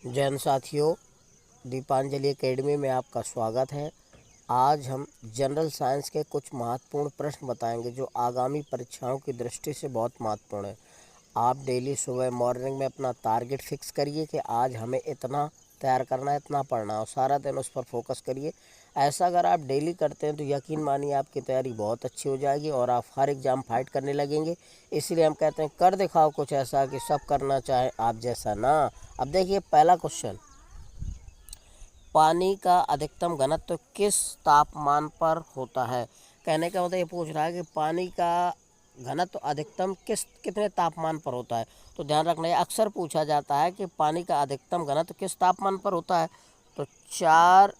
जैन साथियों, दीपांजलि एकेडमी में आपका स्वागत है। आज हम जनरल साइंस के कुछ महत्वपूर्ण प्रश्न बताएंगे जो आगामी परीक्षाओं की दृष्टि से बहुत महत्वपूर्ण है। आप डेली सुबह मॉर्निंग में अपना टारगेट फिक्स करिए कि आज हमें इतना तैयार करना है, इतना पढ़ना है और सारा दिन उस पर फोकस करिए। ऐसा अगर आप डेली करते हैं तो यकीन मानिए आपकी तैयारी बहुत अच्छी हो जाएगी और आप हर एग्ज़ाम फाइट करने लगेंगे। इसलिए हम कहते हैं कर दिखाओ कुछ ऐसा कि सब करना चाहे आप जैसा ना। अब देखिए पहला क्वेश्चन, पानी का अधिकतम घनत्व किस तापमान पर होता है। कहने का मतलब ये पूछ रहा है कि पानी का घनत्व अधिकतम कितने तापमान पर होता है। तो ध्यान रखना, ये अक्सर पूछा जाता है कि पानी का अधिकतम घनत्व किस तापमान पर होता है। तो 4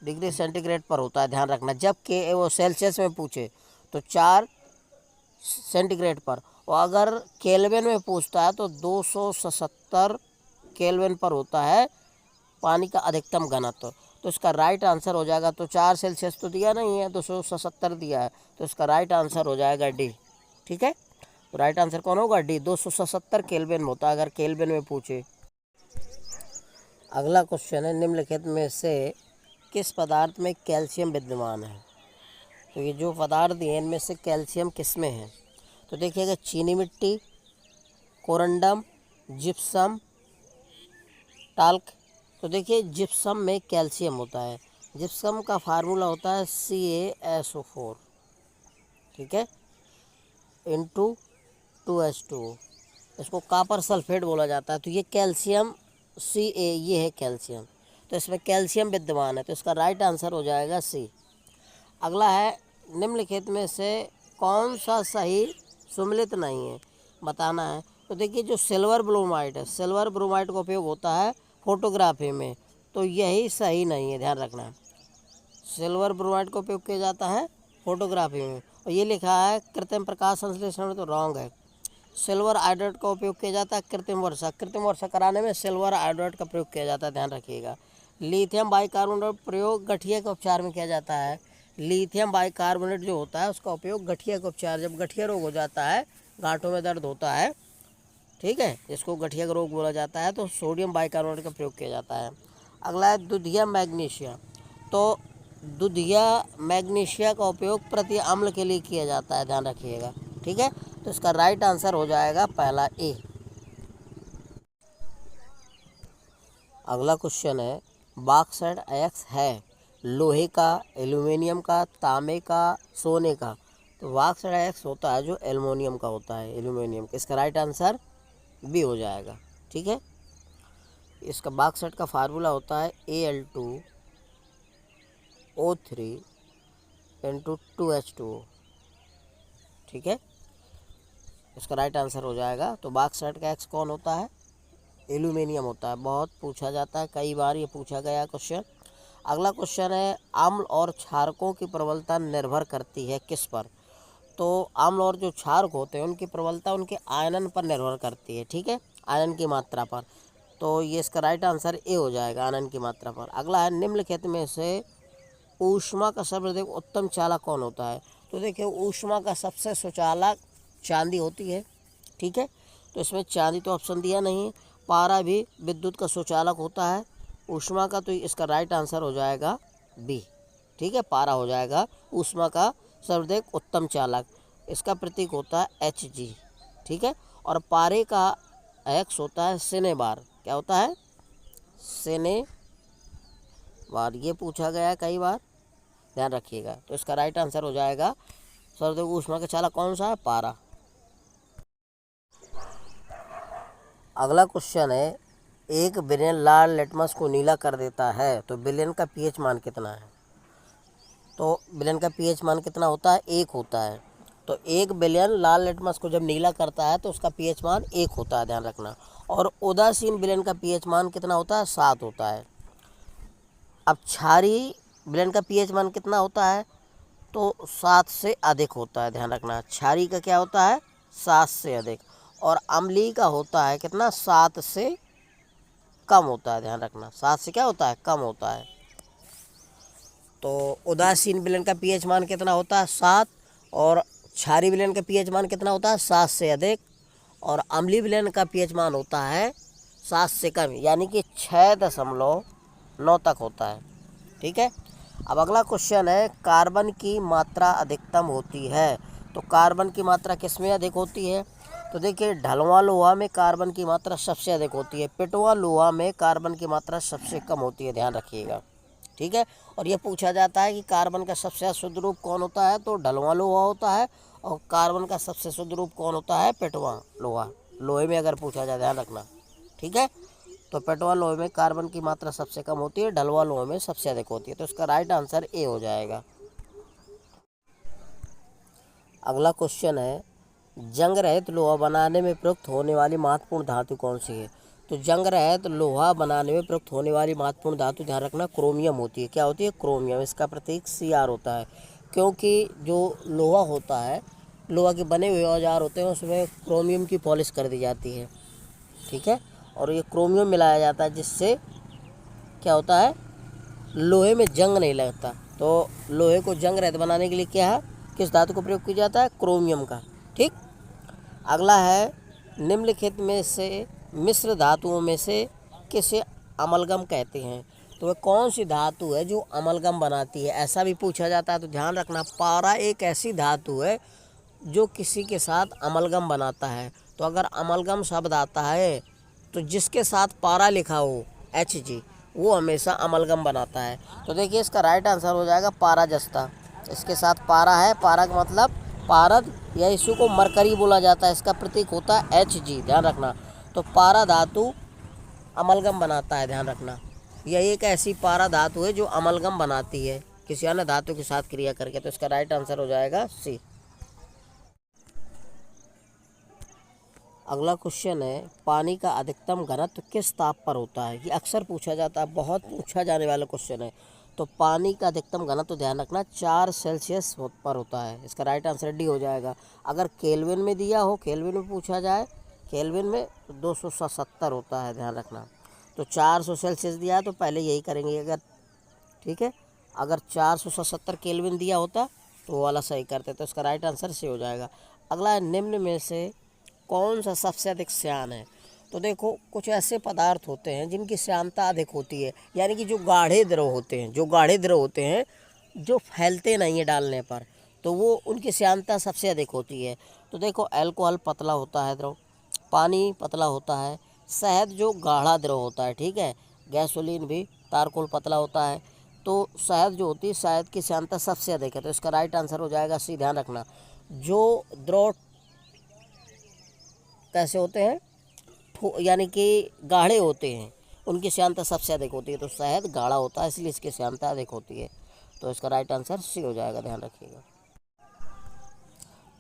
डिग्री सेंटीग्रेड पर होता है, ध्यान रखना। जबकि वो सेल्सियस में पूछे तो 4 सेंटीग्रेड पर, और अगर केल्विन में पूछता है तो 277 केल्विन पर होता है पानी का अधिकतम घनत्व। तो इसका राइट आंसर हो जाएगा, तो 4 सेल्सियस तो दिया नहीं है, 277 दिया है, तो इसका राइट आंसर हो जाएगा डी। ठीक है, तो राइट आंसर कौन होगा? डी, 277 केल्विन होता है अगर केल्विन में पूछे। अगला क्वेश्चन है, निम्नलिखित में से किस पदार्थ में कैल्शियम विद्यमान है। तो ये जो पदार्थ दिए इनमें से कैल्शियम किस में है। तो देखिएगा, चीनी मिट्टी, कोरंडम, जिप्सम, टाल्क। तो देखिए जिप्सम में कैल्शियम होता है। जिप्सम का फार्मूला होता है CaSO4, ठीक है, इंटू 2H2O। इसको कापर सल्फेट बोला जाता है। तो ये कैल्शियम Ca, ये है कैल्शियम, तो इसमें कैल्शियम विद्यमान है, तो इसका राइट आंसर हो जाएगा सी। अगला है, निम्नलिखित में से कौन सा सही सुमेलित नहीं है, बताना है। तो देखिए जो सिल्वर ब्रोमाइड है, सिल्वर ब्रोमाइड का उपयोग होता है फोटोग्राफी में, तो यही सही नहीं है, ध्यान रखना। सिल्वर ब्रोमाइड का उपयोग किया जाता है फोटोग्राफी में, और ये लिखा है कृत्रिम प्रकाश संश्लेषण में, तो रॉन्ग है। सिल्वर आयोडाइड का उपयोग किया जाता है कृत्रिम वर्षा कराने में सिल्वर आयोडाइड का प्रयोग किया जाता है, ध्यान रखिएगा। लिथियम बाइकार्बोनेट प्रयोग गठिया के उपचार में किया जाता है। लिथियम बाइकार्बोनेट जो होता है उसका उपयोग गठिया के उपचार, जब गठिया रोग हो जाता है, गांठों में दर्द होता है, ठीक है, इसको गठिया का रोग बोला जाता है, तो सोडियम बाइकार्बोनेट का प्रयोग किया जाता है। अगला है दुधिया मैग्नीशिया। तो दुधिया मैग्नीशिया का उपयोग प्रति अम्ल के लिए किया जाता है, ध्यान रखिएगा, ठीक है। तो इसका राइट आंसर हो जाएगा पहला ए। अगला क्वेश्चन है, बॉक्साइट अयस्क है लोहे का, एल्यूमिनियम का, तांबे का, सोने का। तो बॉक्साइट अयस्क होता है जो एल्यूमिनियम का होता है, एल्यूमिनियम। इसका राइट आंसर बी हो जाएगा, ठीक है। इसका बॉक्साइट का फार्मूला होता है Al2O3 इंटू 2H2O, ठीक है। इसका राइट आंसर हो जाएगा। तो बॉक्साइट का एक्स कौन होता है? एल्यूमिनियम होता है। बहुत पूछा जाता है, कई बार ये पूछा गया क्वेश्चन। अगला क्वेश्चन है, अम्ल और क्षारकों की प्रबलता निर्भर करती है किस पर। तो अम्ल और जो क्षारक होते हैं उनकी प्रबलता उनके आयनन पर निर्भर करती है, ठीक है, आयनन की मात्रा पर। तो ये इसका राइट आंसर ए हो जाएगा, आयनन की मात्रा पर। अगला है, निम्नलिखित में से ऊष्मा का सर्वाधिक उत्तम चालक कौन होता है। तो देखिए ऊष्मा का सबसे सुचालक चांदी होती है, ठीक है। तो इसमें चांदी तो ऑप्शन दिया नहीं है। पारा भी विद्युत का सुचालक होता है ऊष्मा का, तो इसका राइट आंसर हो जाएगा बी, ठीक है, पारा हो जाएगा ऊष्मा का सर्वाधिक उत्तम चालक। इसका प्रतीक होता है Hg, ठीक है। और पारे का एक्स होता है सिनेबार। क्या होता है? सिनेबार। ये पूछा गया है कई बार, ध्यान रखिएगा। तो इसका राइट आंसर हो जाएगा, सर्वाधिक ऊष्मा का चालक कौन सा है? पारा। अगला क्वेश्चन है, एक विलयन लाल लिटमस को नीला कर देता है, तो विलयन का पीएच मान कितना है। तो विलयन का पीएच मान कितना होता है? 1 होता है। तो 1 विलयन लाल लिटमस को जब नीला करता है तो उसका पीएच मान 1 होता है, ध्यान रखना। और उदासीन विलयन का पीएच मान कितना होता है? 7 होता है। अब क्षारीय विलयन का पीएच मान कितना होता है? तो 7 से अधिक होता है, ध्यान रखना। क्षारीय का क्या होता है? 7 से अधिक। और अम्लीय का होता है कितना? 7 से कम होता है, ध्यान रखना। 7 से क्या होता है? कम होता है। तो उदासीन विलयन का पीएच मान कितना होता है? 7। और क्षारीय विलयन का पीएच मान कितना होता है? 7 से अधिक। और अम्लीय विलयन का पीएच मान होता है 7 से कम, यानी कि 6.9 तक होता है। ठीक है। अब अगला क्वेश्चन है, कार्बन की मात्रा अधिकतम होती है। तो कार्बन की मात्रा किस में अधिक होती है? तो देखिए, ढलवां लोहा में कार्बन की मात्रा सबसे अधिक होती है, पिटवा लोहा में कार्बन की मात्रा सबसे कम होती है, ध्यान रखिएगा। ठीक है। और ये पूछा जाता है कि कार्बन का सबसे शुद्ध रूप कौन होता है? तो ढलवां लोहा होता है। और कार्बन का सबसे शुद्ध रूप कौन होता है? पिटवा लोहा। लोहे में अगर पूछा जाए, ध्यान रखना। ठीक है। तो पिटवा लोहे में कार्बन की मात्रा सबसे कम होती है, ढलवा लोहे में सबसे अधिक होती है। तो इसका राइट आंसर ए हो जाएगा। अगला क्वेश्चन है, जंग रहित लोहा बनाने में प्रयुक्त होने वाली महत्वपूर्ण धातु कौन सी है? तो जंग रहित लोहा बनाने में प्रयुक्त होने वाली महत्वपूर्ण धातु, ध्यान रखना, क्रोमियम होती है। क्या होती है? क्रोमियम। इसका प्रतीक Cr होता है, क्योंकि जो लोहा होता है, लोहा के बने हुए औजार होते हैं, उसमें क्रोमियम की पॉलिश कर दी जाती है। ठीक है। और ये क्रोमियम मिलाया जाता है, जिससे क्या होता है? लोहे में जंग नहीं लगता। तो लोहे को जंग रहित बनाने के लिए क्या है, किस धातु का प्रयोग किया जाता है? क्रोमियम का। ठीक। अगला है, निम्नलिखित में से मिश्र धातुओं में से किसे अमलगम कहते हैं? तो वह कौन सी धातु है जो अमलगम बनाती है? ऐसा भी पूछा जाता है। तो ध्यान रखना, पारा एक ऐसी धातु है जो किसी के साथ अमलगम बनाता है। तो अगर अमलगम शब्द आता है, तो जिसके साथ पारा लिखा हो Hg, वो हमेशा अमलगम बनाता है। तो देखिए, इसका राइट आंसर हो जाएगा पाराजस्ता। इसके साथ पारा है, पारा का मतलब पारद, या इसी को मरकरी बोला जाता है। इसका प्रतीक होता है Hg, ध्यान रखना। तो पारा धातु अमलगम बनाता है, ध्यान रखना। यह एक ऐसी पारा धातु है जो अमलगम बनाती है किसी अन्य धातु के साथ क्रिया करके। तो इसका राइट आंसर हो जाएगा सी। अगला क्वेश्चन है, पानी का अधिकतम घनत्व किस ताप पर होता है? ये अक्सर पूछा जाता है, बहुत पूछा जाने वाला क्वेश्चन है। तो पानी का अधिकतम घनत्व, ध्यान रखना, 4 सेल्सियस पर होता है। इसका राइट आंसर डी हो जाएगा। अगर केल्विन में दिया हो, केल्विन में पूछा जाए, केल्विन में 277 होता है, ध्यान रखना। तो 400 सेल्सियस दिया है, तो पहले यही करेंगे अगर। ठीक है। अगर 477 केल्विन दिया होता तो वो वाला सही करते। तो इसका राइट आंसर सी हो जाएगा। अगला है, निम्न में से कौन सा सबसे अधिक श्यान है? तो देखो, कुछ ऐसे पदार्थ होते हैं जिनकी श्यानता अधिक होती है, यानी कि जो गाढ़े द्रव होते हैं, जो गाढ़े द्रव होते हैं, जो फैलते नहीं है डालने पर, तो वो उनकी श्यानता सबसे अधिक होती है। तो देखो, अल्कोहल पतला होता है द्रव, पानी पतला होता है, शहद जो गाढ़ा द्रव होता है। ठीक है। गैसोलीन भी, तारकोल पतला होता है। तो शहद जो होती है, शहद की श्यानता सबसे अधिक है। तो इसका राइट आंसर हो जाएगा सी, ध्यान रखना। जो द्रव कैसे होते हैं, यानी कि गाढ़े होते हैं, उनकी श्यानता सबसे अधिक होती है। तो शहद गाढ़ा होता है, इसलिए इसकी श्यानता अधिक होती है। तो इसका राइट आंसर सी हो जाएगा, ध्यान रखिएगा।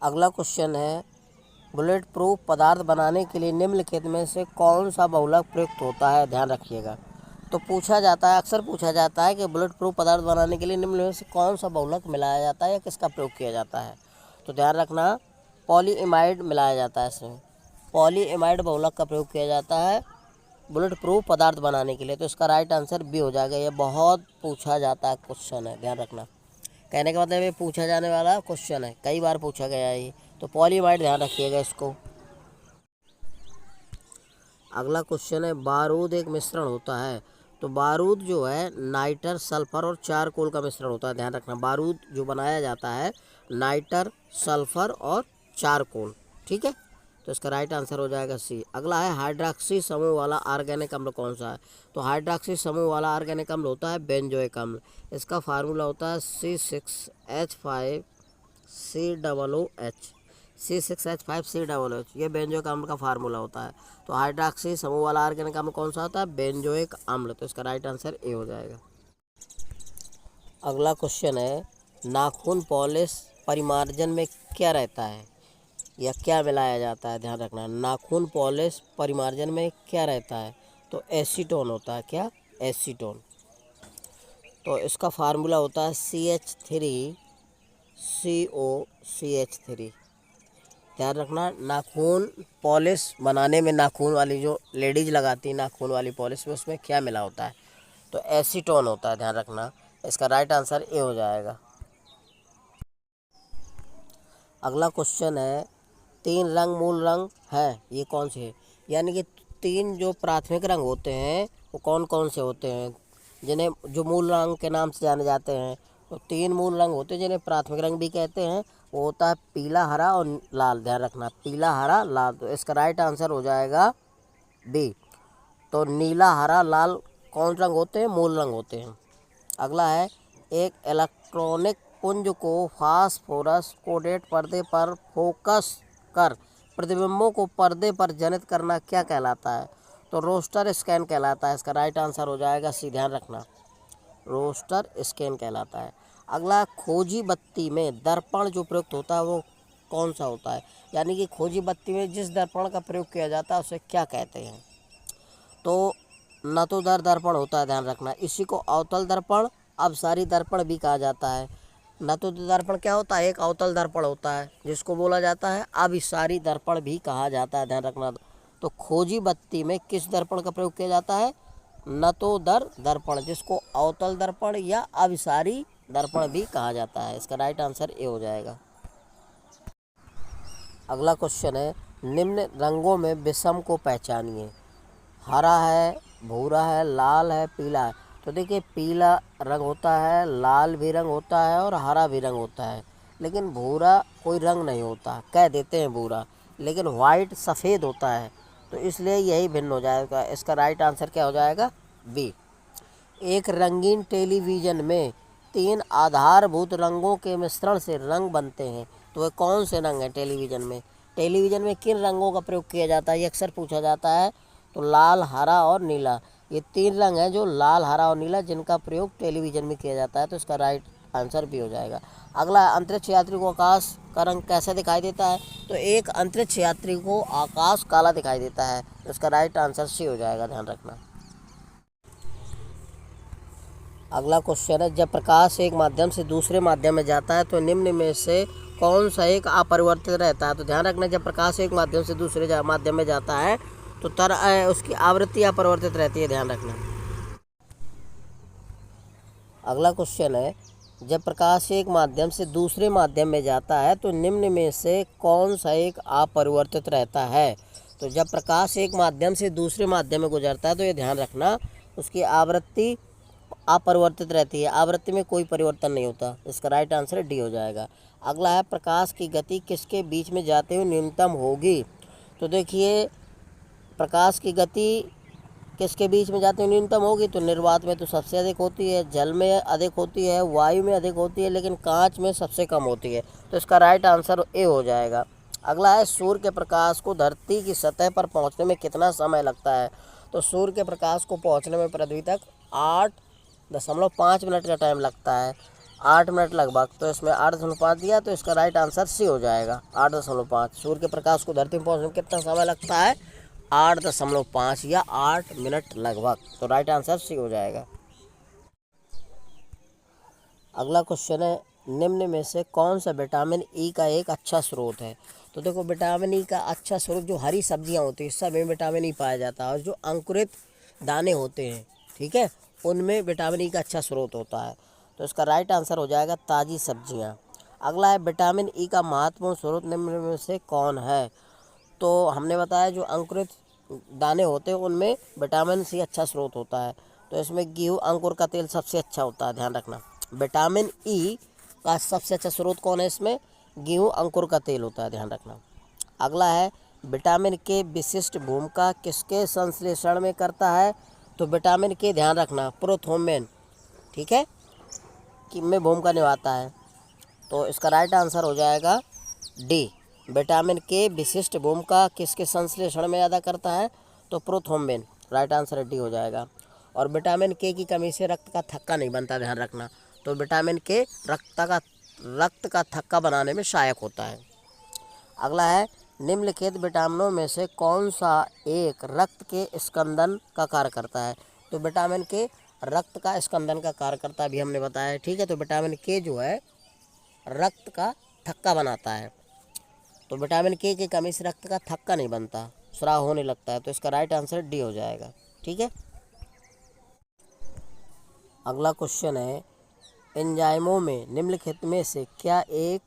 अगला क्वेश्चन है, बुलेट प्रूफ पदार्थ बनाने के लिए निम्नलिखित में से कौन सा बहुलक प्रयुक्त होता है? ध्यान रखिएगा। तो पूछा जाता है, अक्सर पूछा जाता है कि बुलेट प्रूफ पदार्थ बनाने के लिए निम्न में से कौन सा बहुलक मिलाया जाता है या किसका प्रयोग किया जाता है? तो ध्यान रखना, पॉलीइमाइड मिलाया जाता है इसमें। पॉलीइमाइड बहुलक का प्रयोग किया जाता है बुलेट प्रूफ पदार्थ बनाने के लिए। तो इसका राइट आंसर बी हो जाएगा। ये बहुत पूछा जाता है क्वेश्चन है, ध्यान रखना। कहने का मतलब ये पूछा जाने वाला क्वेश्चन है, कई बार पूछा गया है ये। तो पॉलीइमाइड, ध्यान रखिएगा इसको। अगला क्वेश्चन है, बारूद एक मिश्रण होता है। तो बारूद जो है नाइटर, सल्फर और चारकोल का मिश्रण होता है, ध्यान रखना। बारूद जो बनाया जाता है नाइटर, सल्फर और चारकोल। ठीक है। तो इसका राइट आंसर हो जाएगा सी। अगला है, हाइड्रोक्सी समूह वाला ऑर्गेनिक अम्ल कौन सा है? तो हाइड्रोक्सी समूह वाला ऑर्गेनिक अम्ल होता है बेंजोइक अम्ल। इसका फार्मूला होता है C6H5COOH, C6H5COOH। ये बेंजोइक अम्ल का फार्मूला होता है। तो हाइड्रोक्सी समूह वाला ऑर्गेनिक अम्ल कौन सा होता है? बेंजोइक अम्ल। तो इसका राइट आंसर ए हो जाएगा। अगला क्वेश्चन है, नाखून पॉलिश परिमार्जन में क्या रहता है या क्या मिलाया जाता है? ध्यान रखना, नाखून पॉलिश परिमार्जन में क्या रहता है? तो एसीटोन होता है। क्या? एसीटोन। तो इसका फार्मूला होता है CH3COCH3। ध्यान रखना, नाखून पॉलिश बनाने में, नाखून वाली जो लेडीज लगाती है नाखून वाली पॉलिश में, उसमें क्या मिला होता है? तो एसीटोन होता है, ध्यान रखना। इसका राइट आंसर ए हो जाएगा। अगला क्वेश्चन है, 3 रंग मूल रंग हैं, ये कौन से है? यानी कि तीन जो प्राथमिक रंग होते हैं वो कौन कौन से होते हैं, जिन्हें जो मूल रंग के नाम से जाने जाते हैं। तो तीन मूल रंग होते हैं जिन्हें प्राथमिक रंग भी कहते हैं। वो होता है पीला, हरा और लाल। ध्यान रखना, पीला, हरा, लाल। तो इसका राइट आंसर हो जाएगा बी। तो नीला, हरा, लाल कौन रंग होते हैं? मूल रंग होते हैं। अगला है, एक इलेक्ट्रॉनिक पुंज को फास्फोरस कोटेड पर्दे पर फोकस कर प्रतिबिंबों को पर्दे पर जनित करना क्या कहलाता है? तो रोस्टर स्कैन कहलाता है। इसका राइट आंसर हो जाएगा सी। ध्यान रखना, रोस्टर स्कैन कहलाता है। अगला, खोजी बत्ती में दर्पण जो प्रयुक्त होता है वो कौन सा होता है? यानी कि खोजी बत्ती में जिस दर्पण का प्रयोग किया जाता है उसे क्या कहते हैं? तो नतोदर दर्पण होता है। ध्यान रखना, इसी को अवतल दर्पण, अपसारी दर्पण भी कहा जाता है। नतोदर दर्पण क्या होता है? एक अवतल दर्पण होता है जिसको बोला जाता है अभिसारी दर्पण भी कहा जाता है। ध्यान रखना। तो खोजी बत्ती में किस दर्पण का प्रयोग किया जाता है? नतोदर दर्पण, जिसको अवतल दर्पण या अभिसारी दर्पण भी कहा जाता है। इसका राइट आंसर ए हो जाएगा। अगला क्वेश्चन है, निम्न रंगों में विषम को पहचानिए। हरा है, भूरा है, लाल है, पीला है। तो देखिए, पीला रंग होता है, लाल भी रंग होता है और हरा भी रंग होता है, लेकिन भूरा कोई रंग नहीं होता। कह देते हैं भूरा, लेकिन वाइट सफ़ेद होता है, तो इसलिए यही भिन्न हो जाएगा। इसका राइट आंसर क्या हो जाएगा? बी। एक रंगीन टेलीविज़न में तीन आधारभूत रंगों के मिश्रण से रंग बनते हैं, तो वे कौन से रंग हैं? टेलीविज़न में किन रंगों का प्रयोग किया जाता है, ये अक्सर पूछा जाता है। तो लाल, हरा और नीला, ये तीन रंग हैं जो लाल, हरा और नीला, जिनका प्रयोग टेलीविज़न में किया जाता है। तो इसका राइट आंसर भी हो जाएगा। अगला, अंतरिक्ष यात्री को आकाश का रंग कैसे दिखाई देता है? तो एक अंतरिक्ष यात्री को आकाश काला दिखाई देता है। तो इसका राइट आंसर सी हो जाएगा। ध्यान रखना। अगला क्वेश्चन है, जब प्रकाश एक माध्यम से दूसरे माध्यम में जाता है तो निम्न में से कौन सा एक अपरिवर्तित रहता है? तो ध्यान रखना, जब प्रकाश एक माध्यम से दूसरे माध्यम में जाता है तो उसकी आवृत्ति अपरिवर्तित रहती है। ध्यान रखना। अगला क्वेश्चन है, जब प्रकाश एक माध्यम से दूसरे माध्यम में जाता है तो निम्न में से कौन सा एक अपरिवर्तित रहता है? तो जब प्रकाश एक माध्यम से दूसरे माध्यम में गुजरता है तो ये ध्यान रखना, उसकी आवृत्ति अपरिवर्तित रहती है, आवृत्ति में कोई परिवर्तन नहीं होता। इसका राइट आंसर डी हो जाएगा। अगला है, प्रकाश की गति किसके बीच में जाते हुए न्यूनतम होगी? तो देखिए, प्रकाश की गति किसके बीच में जाते हुए न्यूनतम होगी? तो निर्वात में तो सबसे अधिक होती है, जल में अधिक होती है, वायु में अधिक होती है, लेकिन कांच में सबसे कम होती है। तो इसका राइट आंसर ए हो जाएगा। अगला है, सूर्य के प्रकाश को धरती की सतह पर पहुंचने में कितना समय लगता है? तो सूर्य के प्रकाश को पहुंचने में पृथ्वी तक 8.5 मिनट का टाइम लगता है, 8 मिनट लगभग। तो इसमें 8.5 दिया, तो इसका राइट आंसर सी हो जाएगा, 8.5। सूर्य के प्रकाश को धरती में पहुंचने में कितना समय लगता है? 8.5 या 8 मिनट लगभग। तो राइट आंसर सी हो जाएगा। अगला क्वेश्चन है, निम्न में से कौन सा विटामिन ई का एक अच्छा स्रोत है? तो देखो, विटामिन ई का अच्छा स्रोत जो हरी सब्जियां होती हैं सब में विटामिन ई पाया जाता है, और जो अंकुरित दाने होते हैं, ठीक है, उनमें विटामिन ई का अच्छा स्रोत होता है। तो इसका राइट आंसर हो जाएगा ताज़ी सब्जियां। अगला है, विटामिन ई का महत्वपूर्ण स्रोत निम्न में से कौन है? तो हमने बताया जो अंकुरित दाने होते हैं उनमें विटामिन सी अच्छा स्रोत होता है। तो इसमें गेहूँ अंकुर का तेल सबसे अच्छा होता है। ध्यान रखना, विटामिन ई का सबसे अच्छा स्रोत कौन है? इसमें गेहूँ अंकुर का तेल होता है। ध्यान रखना। अगला है, विटामिन के विशिष्ट भूमिका किसके संश्लेषण में करता है? तो विटामिन के, ध्यान रखना, प्रोथोम्बिन, ठीक है, कि में भूमिका निभाता है। तो इसका राइट आंसर हो जाएगा डी। विटामिन के विशिष्ट भूमिका किसके संश्लेषण में अदा करता है? तो प्रोथोम्बिन। राइट आंसर डी हो जाएगा। और विटामिन के की कमी से रक्त का थक्का नहीं बनता। ध्यान रखना। तो विटामिन के रक्त का थक्का बनाने में सहायक होता है। अगला है, निम्नलिखित विटामिनों में से कौन सा एक रक्त के स्कंदन का कार्य करता है? तो विटामिन के रक्त का स्कंदन का कार्य करता भी हमने बताया है, ठीक है। तो विटामिन के जो है रक्त का थक्का बनाता है। तो विटामिन के की कमी से रक्त का थक्का नहीं बनता, स्राव होने लगता है। तो इसका राइट आंसर डी हो जाएगा, ठीक है। अगला क्वेश्चन है, एंजाइमों में निम्नलिखित में से क्या एक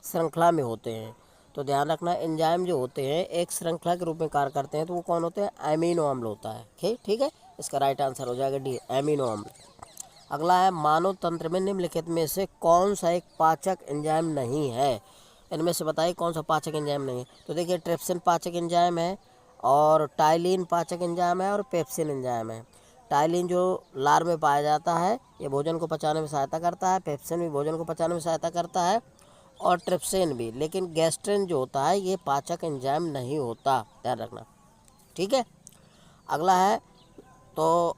श्रृंखला में होते हैं? तो ध्यान रखना, एंजाइम जो होते हैं एक श्रृंखला के रूप में कार्य करते हैं, तो वो कौन होते हैं? एमिनो अम्ल होता है। ठीक है, इसका राइट आंसर हो जाएगा डी, एमिनो अम्ल। अगला है, मानव तंत्र में निम्नलिखित में से कौन सा एक पाचक एंजाइम नहीं है? इनमें से बताइए कौन सा पाचक एंजाइम नहीं है। तो देखिए, ट्रिप्सिन पाचक एंजाइम है, और टाइलिन पाचक एंजाइम है, और पेप्सिन एंजाइम है। टाइलिन जो लार में पाया जाता है, ये भोजन को पचाने में सहायता करता है। पेप्सिन भी भोजन को पचाने में सहायता करता है, और ट्रिप्सिन भी। लेकिन गैस्ट्रिन जो होता है ये पाचक एंजाइम नहीं होता, ध्यान रखना। ठीक है, अगला है, तो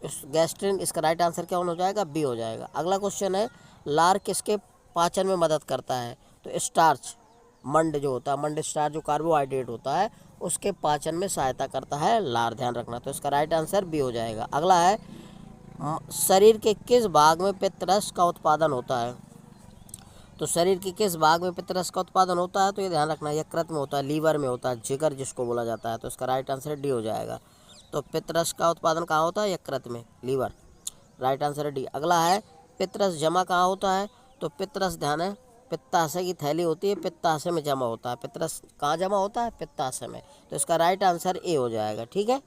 इस गैस्ट्रिन, इसका राइट आंसर क्या हो जाएगा? बी हो जाएगा। अगला क्वेश्चन है, लार किसके पाचन में मदद करता है? तो स्टार्च, मंड जो होता है, मंड स्टार्च जो कार्बोहाइड्रेट होता है, उसके पाचन में सहायता करता है लार, ध्यान रखना। तो इसका राइट आंसर बी हो जाएगा। अगला है, शरीर के किस भाग में पित्तरस का उत्पादन होता है? तो शरीर के किस भाग में पित्तरस का उत्पादन होता है? तो ये ध्यान रखना, यकृत में होता है, लीवर में होता है, जिगर जिसको बोला जाता है। तो इसका राइट आंसर डी हो जाएगा। तो पित्तरस का उत्पादन कहाँ होता है? यकृत में, लीवर। राइट आंसर है डी। अगला है, पित्तरस जमा कहाँ होता है? तो पित्तरस, ध्यान है, पित्ताशय की थैली होती है, पित्ताशय में जमा होता है। पित्तरस कहाँ जमा होता है? पित्ताशय में। तो इसका राइट आंसर ए हो जाएगा। ठीक है।